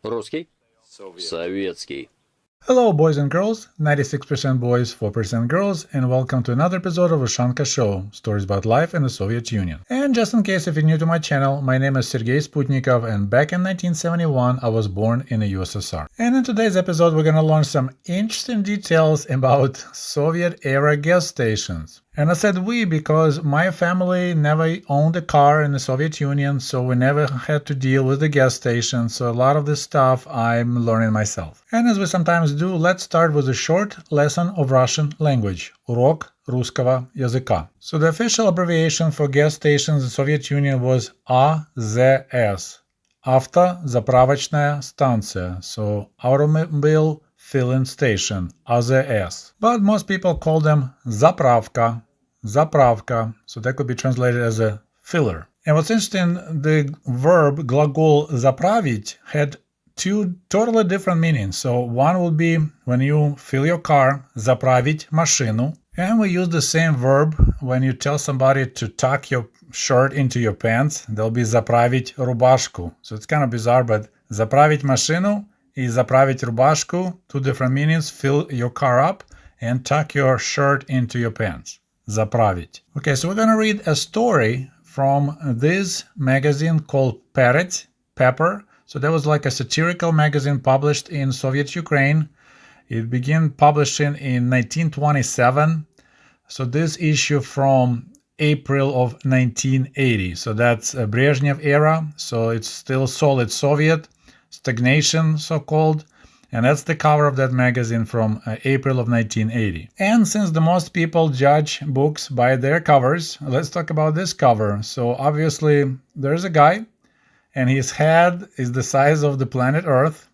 Русский? Советский. Hello boys and girls, 96% boys, 4% girls, and welcome to another episode of Ushanka Show, stories about life in the Soviet Union. And just in case if you're new to my channel, my name is Sergei Sputnikoff, and back in 1971 I was born in the USSR. And in today's episode we're gonna learn some interesting details about Soviet-era gas stations. And I said we because my family never owned a car in the Soviet Union, so we never had to deal with the gas station, so a lot of this stuff I'm learning myself. And as we sometimes do, let's start with a short lesson of Russian language. Урок русского языка. So the official abbreviation for gas stations in the Soviet Union was AZS. Автозаправочная станция. So automobile filling station, AZS. But most people call them заправка. Заправка, so that could be translated as a filler. And what's interesting, the verb глагол заправить had two totally different meanings. So one would be when you fill your car, заправить машину. And we use the same verb when you tell somebody to tuck your shirt into your pants. They'll be заправить рубашку. So it's kind of bizarre, but заправить машину и заправить рубашку, two different meanings. Fill your car up and tuck your shirt into your pants. Заправить. Okay, so we're going to read a story from this magazine called Pepper. So that was like a satirical magazine published in Soviet Ukraine. It began publishing in 1927. So this issue from April of 1980. So that's a Brezhnev era. So it's still solid Soviet, stagnation so-called. And that's the cover of that magazine from April of 1980. And since the most people judge books by their covers, let's talk about this cover. So obviously there's a guy and his head is the size of the planet Earth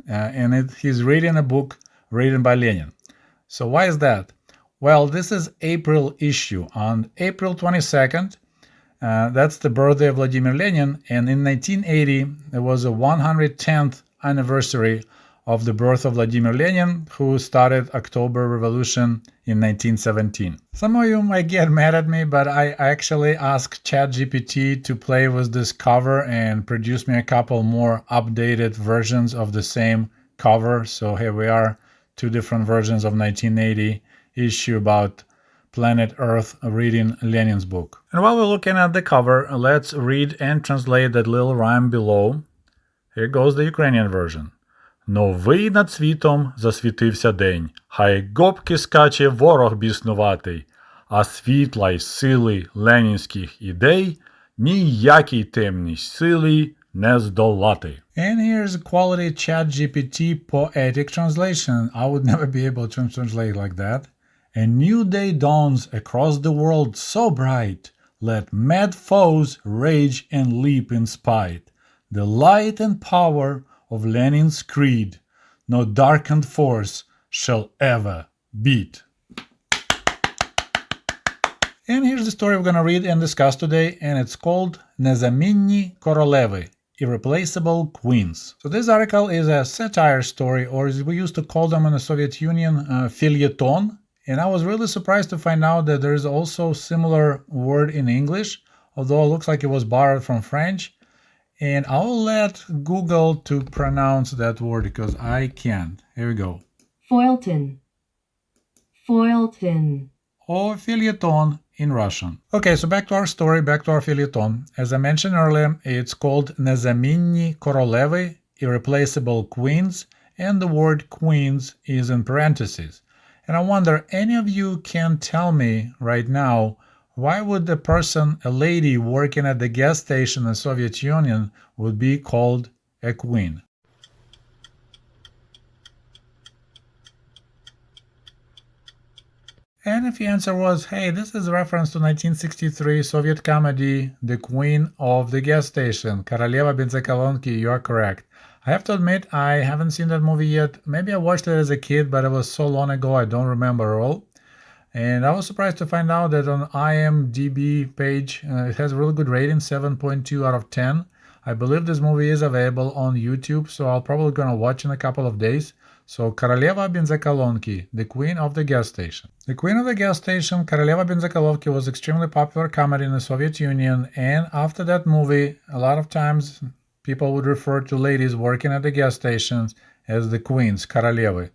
and he's reading a book written by Lenin. So why is that? Well, this is April issue. On April 22nd, that's the birthday of Vladimir Lenin. And in 1980, there was a 110th anniversary of the birth of Vladimir Lenin, who started October Revolution in 1917. Some of you might get mad at me, but I actually asked ChatGPT to play with this cover and produce me a couple more updated versions of the same cover. So here we are, two different versions of 1980 issue about planet Earth reading Lenin's book. And while we're looking at the cover, let's read and translate that little rhyme below. Here goes the Ukrainian version. Новий над світом засвітився день, хай гопки скаче ворог біснуватий, а світла й сили ленінських ідей ніякій темній силі не здолати. And here's a quality ChatGPT poetic translation. I would never be able to translate like that. A new day dawns across the world so bright, let mad foes rage and leap in spite. The light and power of Lenin's creed, no darkened force shall ever beat. And here's the story we're going to read and discuss today, and it's called Незамінні королеви, Irreplaceable Queens. So this article is a satire story, or as we used to call them in the Soviet Union, feuilleton. And I was really surprised to find out that there is also a similar word in English, although it looks like it was borrowed from French. And I'll let Google to pronounce that word because I can't. Here we go. Feuilleton. Feuilleton. Or feuilleton in Russian. Okay, so back to our story, back to our feuilleton. As I mentioned earlier, it's called Незамінні королеви, Irreplaceable Queens, and the word queens is in parentheses. And I wonder, any of you can tell me right now, why would a person, a lady working at the gas station in the Soviet Union would be called a queen? And if the answer was, hey, this is a reference to 1963 Soviet comedy, The Queen of the Gas Station, Королева бензоколонки, you are correct. I have to admit, I haven't seen that movie yet. Maybe I watched it as a kid, but it was so long ago I don't remember all. And I was surprised to find out that on IMDb page, it has a really good rating, 7.2 out of 10. I believe this movie is available on YouTube, so I'll probably gonna watch in a couple of days. So, Королева бензоколонки, the Queen of the Gas Station. The Queen of the Gas Station, Королева бензоколонки, was extremely popular comedy in the Soviet Union, and after that movie, a lot of times people would refer to ladies working at the gas stations as the queens, королевы,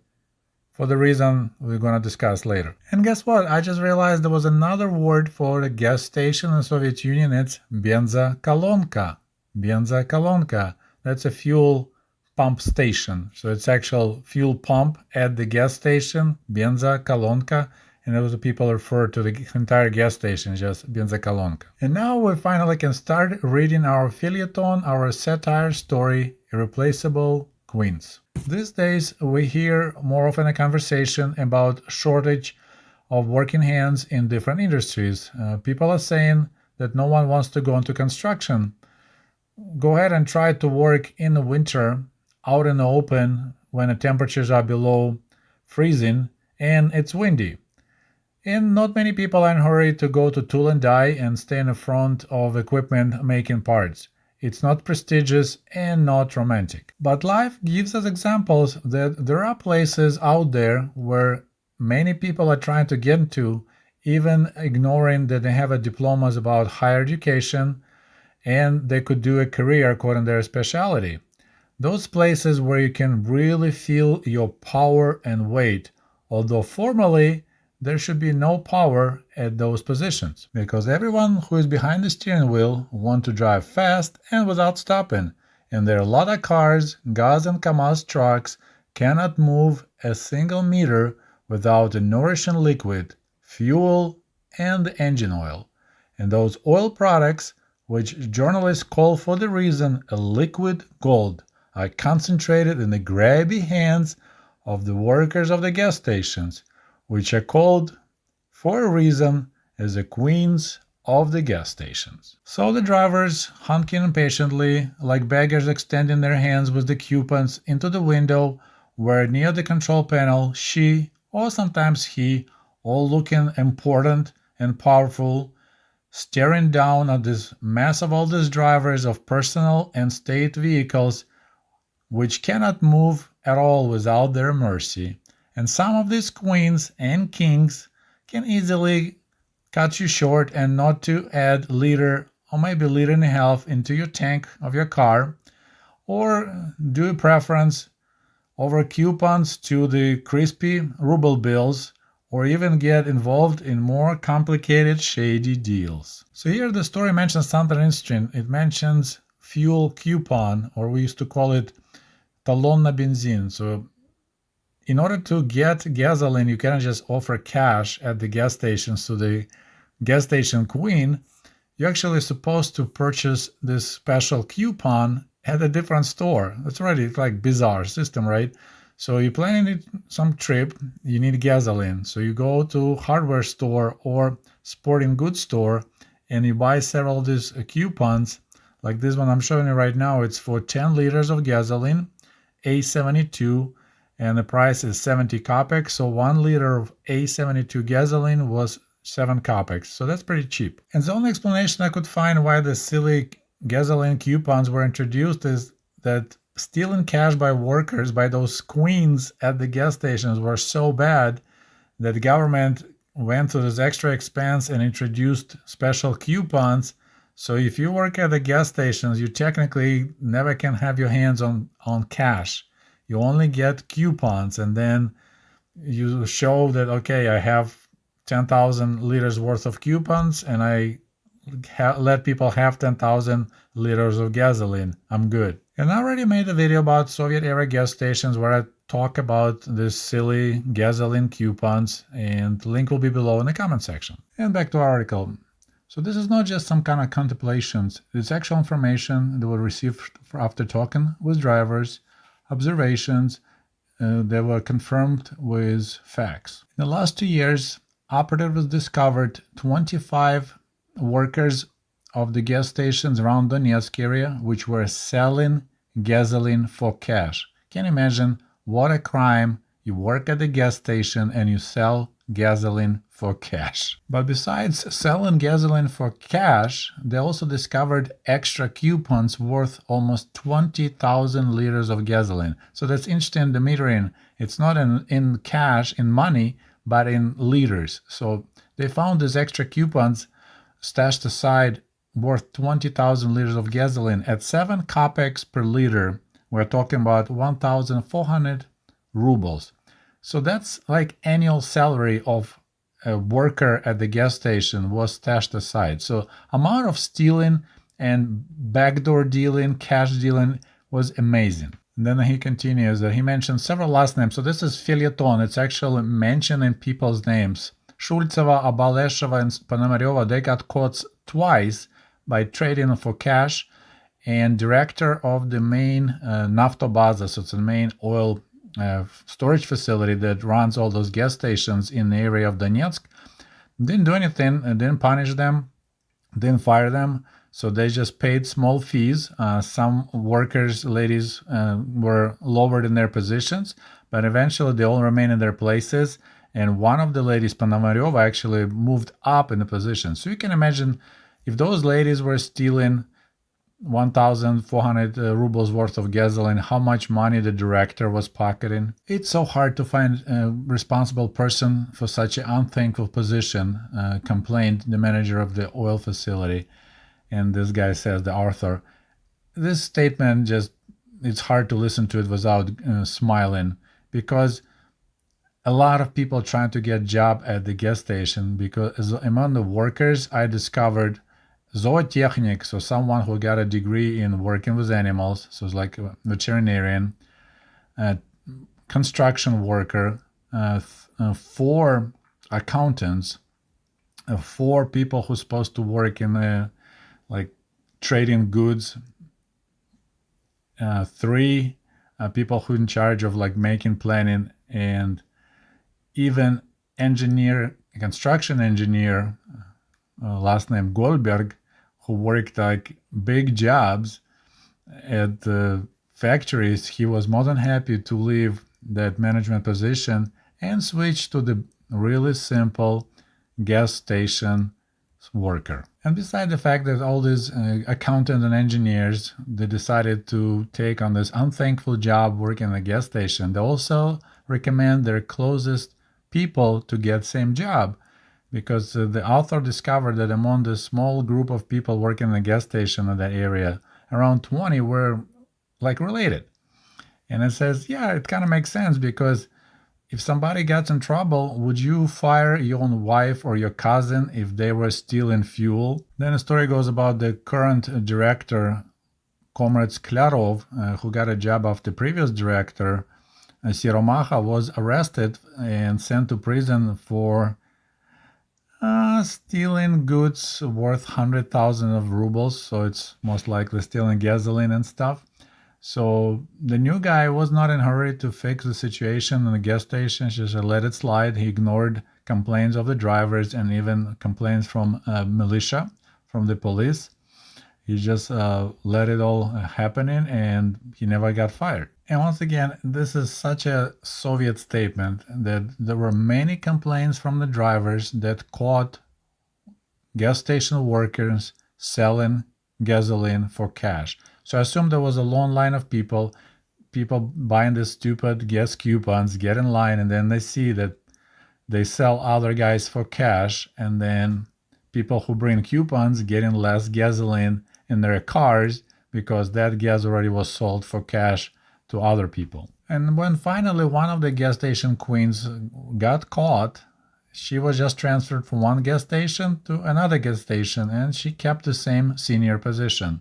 for the reason we're going to discuss later. And guess what? I just realized there was another word for a gas station in the Soviet Union. It's benzokolonka. Benzokolonka. That's a fuel pump station. So it's actual fuel pump at the gas station, benzokolonka. And those people refer to the entire gas station, just benzokolonka. And now we finally can start reading our feuilleton, our satire story, Irreplaceable Queens. These days, we hear more often a conversation about shortage of working hands in different industries. People are saying that no one wants to go into construction. Go ahead and try to work in the winter out in the open when the temperatures are below freezing and it's windy. And not many people are in a hurry to go to tool and die and stay in the front of equipment making parts. It's not prestigious and not romantic. But life gives us examples that there are places out there where many people are trying to get into, even ignoring that they have a diplomas about higher education and they could do a career according to their specialty. Those places where you can really feel your power and weight, although formally there should be no power at those positions, because everyone who is behind the steering wheel wants to drive fast and without stopping, and there are a lot of cars, Gaz and Kamaz trucks cannot move a single meter without a nourishing liquid, fuel, and engine oil. And those oil products, which journalists call for the reason a liquid gold, are concentrated in the grabby hands of the workers of the gas stations, which are called, for a reason, as the queens of the gas stations. So the drivers, honking impatiently, like beggars extending their hands with the coupons into the window, where near the control panel, she, or sometimes he, all looking important and powerful, staring down at this mass of all these drivers of personal and state vehicles, which cannot move at all without their mercy. And some of these queens and kings can easily cut you short and not to add liter or maybe liter and a half into your tank of your car, or do a preference over coupons to the crispy ruble bills, or even get involved in more complicated shady deals. So here the story mentions something interesting. It mentions fuel coupon, or we used to call it talon na benzin. So in order to get gasoline, you cannot just offer cash at the gas stations to the gas station queen. You're actually supposed to purchase this special coupon at a different store. That's already like bizarre system, right? So you're planning some trip, you need gasoline. So you go to hardware store or sporting goods store and you buy several of these coupons. Like this one I'm showing you right now, it's for 10 liters of gasoline, A72, and the price is 70 kopecks. So 1 liter of A72 gasoline was 7 kopecks. So that's pretty cheap. And the only explanation I could find why the silly gasoline coupons were introduced is that stealing cash by workers, by those queens at the gas stations, were so bad that the government went to this extra expense and introduced special coupons. So if you work at the gas stations, you technically never can have your hands on cash. You only get coupons, and then you show that, okay, I have 10,000 liters worth of coupons and I let people have 10,000 liters of gasoline. I'm good. And I already made a video about Soviet-era gas stations where I talk about this silly gasoline coupons, and the link will be below in the comment section. And back to our article. So this is not just some kind of contemplations. It's actual information that we received after talking with drivers, observations that were confirmed with facts. In the last 2 years, operatives discovered 25 workers of the gas stations around Donetsk area which were selling gasoline for cash. Can you imagine what a crime? You work at the gas station and you sell gasoline for cash. But besides selling gasoline for cash, they also discovered extra coupons worth almost 20,000 liters of gasoline. So that's interesting, the metering. It's not in cash, in money, but in liters. So they found these extra coupons stashed aside worth 20,000 liters of gasoline at 7 kopecks per liter. We're talking about 1,400 rubles. So that's like annual salary of a worker at the gas station was stashed aside. So amount of stealing and backdoor dealing, cash dealing was amazing. And then he continues that he mentioned several last names. So this is feuilleton. It's actually mentioning people's names. Shultseva, Abalesheva, and Ponomaryova, they got caught twice by trading for cash. And director of the main Naftobaza, so it's the main oil storage facility that runs all those gas stations in the area of Donetsk, didn't do anything, didn't punish them, didn't fire them. So they just paid small fees. Some workers, ladies, were lowered in their positions, but eventually they all remained in their places. And one of the ladies, Ponomaryova, actually moved up in the position. So you can imagine if those ladies were stealing 1,400 rubles worth of gasoline, how much money the director was pocketing. It's so hard to find a responsible person for such an unthankful position, complained the manager of the oil facility. And this guy says, the author, this statement just, it's hard to listen to it without smiling, because a lot of people trying to get a job at the gas station, because among the workers, I discovered zootechnic, so someone who got a degree in working with animals, so it's like a veterinarian, construction worker, 4 accountants, 4 people who's supposed to work in like trading goods, 3 people who in charge of like making planning, and even construction engineer, last name Goldberg, who worked like big jobs at the factories. He was more than happy to leave that management position and switch to the really simple gas station worker. And beside the fact that all these accountants and engineers, they decided to take on this unthankful job working at a gas station, they also recommend their closest people to get same job. Because the author discovered that among the small group of people working in a gas station in that area, around 20 were like related. And it says, yeah, it kind of makes sense, because if somebody gets in trouble, would you fire your own wife or your cousin if they were stealing fuel? Then the story goes about the current director, Comrade Sklarov, who got a job after the previous director, Siromacha, was arrested and sent to prison for stealing goods worth 100,000 of rubles, so it's most likely stealing gasoline and stuff. So the new guy was not in a hurry to fix the situation in the gas station, just let it slide. He ignored complaints of the drivers and even complaints from militia, from the police. He just let it all happening, and he never got fired. And once again, this is such a Soviet statement that there were many complaints from the drivers that caught gas station workers selling gasoline for cash. So I assume there was a long line of people buying these stupid gas coupons, get in line, and then they see that they sell other guys for cash, and then people who bring coupons getting less gasoline in their cars because that gas already was sold for cash to other people. And when finally one of the gas station queens got caught, she was just transferred from one gas station to another gas station, and she kept the same senior position.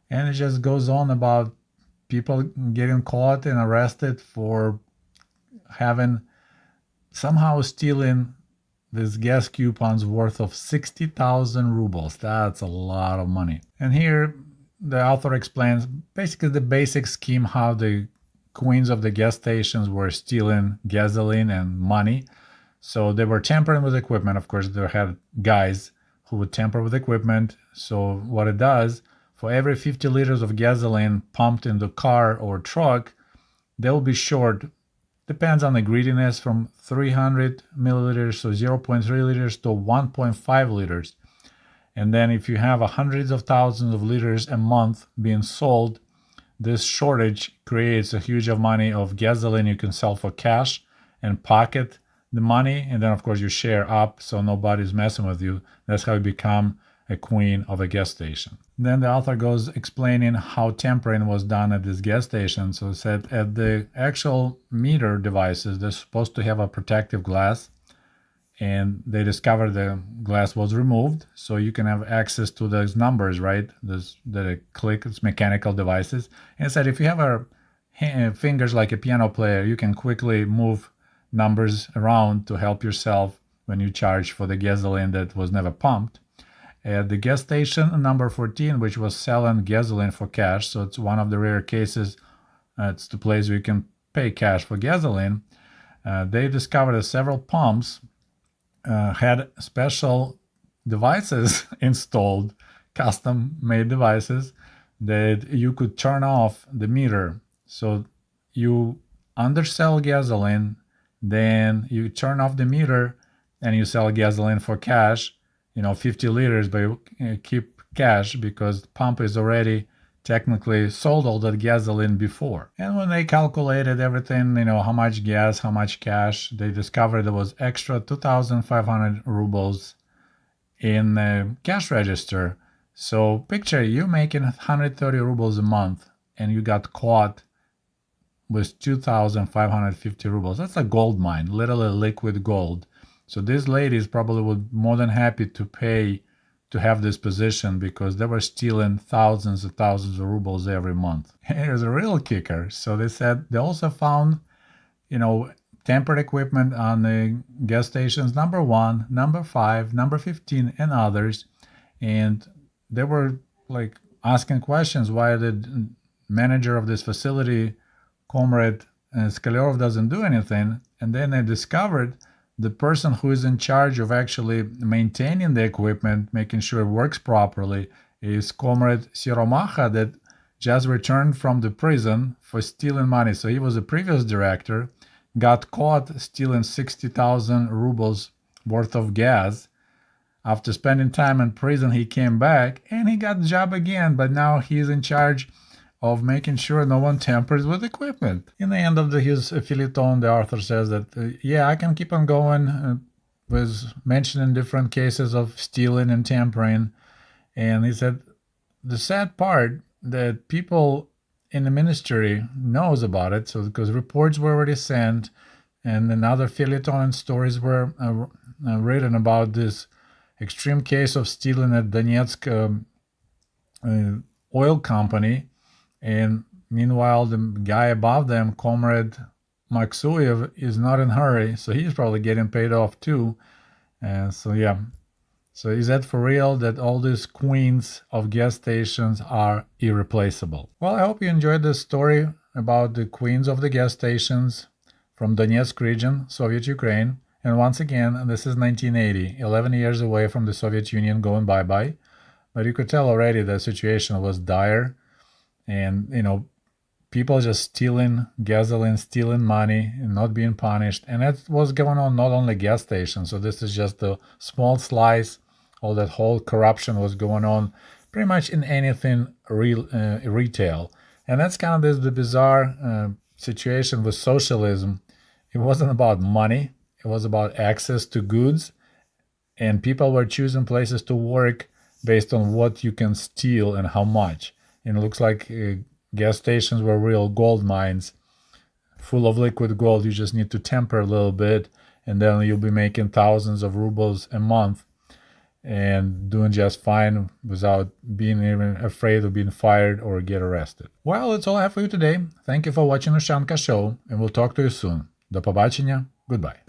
And it just goes on about people getting caught and arrested for having somehow stealing these gas coupons worth of 60,000 rubles. That's a lot of money. And here the author explains basically the basic scheme, how the queens of the gas stations were stealing gasoline and money. So they were tampering with equipment. Of course, they had guys who would tamper with equipment. So what it does, for every 50 liters of gasoline pumped in the car or truck, they'll be short, depends on the greediness, from 300 milliliters, so 0.3 liters, to 1.5 liters. And then if you have hundreds of thousands of liters a month being sold, this shortage creates a huge amount of money of gasoline you can sell for cash and pocket the money. And then, of course, you share up so nobody's messing with you. That's how you become a queen of a gas station. Then the author goes explaining how tampering was done at this gas station. So it said at the actual meter devices, they're supposed to have a protective glass, and they discovered the glass was removed, so you can have access to those numbers, right? The click, it's mechanical devices. And it said if you have fingers like a piano player, you can quickly move numbers around to help yourself when you charge for the gasoline that was never pumped. At the gas station number 14, which was selling gasoline for cash, so it's one of the rare cases, it's the place where you can pay cash for gasoline. They discovered that several pumps had special devices installed, custom-made devices, that you could turn off the meter. So you undersell gasoline, then you turn off the meter, and you sell gasoline for cash, 50 liters, but you keep cash because the pump is already technically sold all that gasoline before. And when they calculated everything, how much gas, how much cash, they discovered there was extra 2,500 rubles in the cash register. So picture you making 130 rubles a month and you got caught with 2,550 rubles. That's a gold mine, literally liquid gold. So these ladies probably would more than happy to pay to have this position because they were stealing thousands and thousands of rubles every month. Here's a real kicker. So they said they also found, tampered equipment on the gas stations number 1, number 5, number 15, and others. And they were like asking questions why the manager of this facility, Comrade Skalyarov, doesn't do anything. And then they discovered the person who is in charge of actually maintaining the equipment, making sure it works properly, is Comrade Siromacha, that just returned from the prison for stealing money. So he was a previous director, got caught stealing 60,000 rubles worth of gas. After spending time in prison, he came back and he got the job again, but now he's in charge of making sure no one tampers with equipment. In the end of his feuilleton, the author says that, I can keep on going with mentioning different cases of stealing and tampering. And he said, the sad part that people in the ministry knows about it, so because reports were already sent, and another feuilleton and stories were written about this extreme case of stealing at Donetsk oil company. And meanwhile, the guy above them, Comrade Maksuyev, is not in a hurry, so he's probably getting paid off too. So is that for real that all these queens of gas stations are irreplaceable? Well, I hope you enjoyed this story about the queens of the gas stations from Donetsk region, Soviet Ukraine. And once again, this is 1980, 11 years away from the Soviet Union going bye-bye. But you could tell already the situation was dire. And, people just stealing gasoline, stealing money, and not being punished. And that was going on not only gas stations. So this is just a small slice. All that whole corruption was going on pretty much in anything retail. And that's kind of the bizarre situation with socialism. It wasn't about money. It was about access to goods. And people were choosing places to work based on what you can steal and how much. And it looks like gas stations were real gold mines full of liquid gold. You just need to temper a little bit, and then you'll be making thousands of rubles a month and doing just fine without being even afraid of being fired or get arrested. Well, that's all I have for you today. Thank you for watching Ushanka Show, and we'll talk to you soon. До побачення. Goodbye.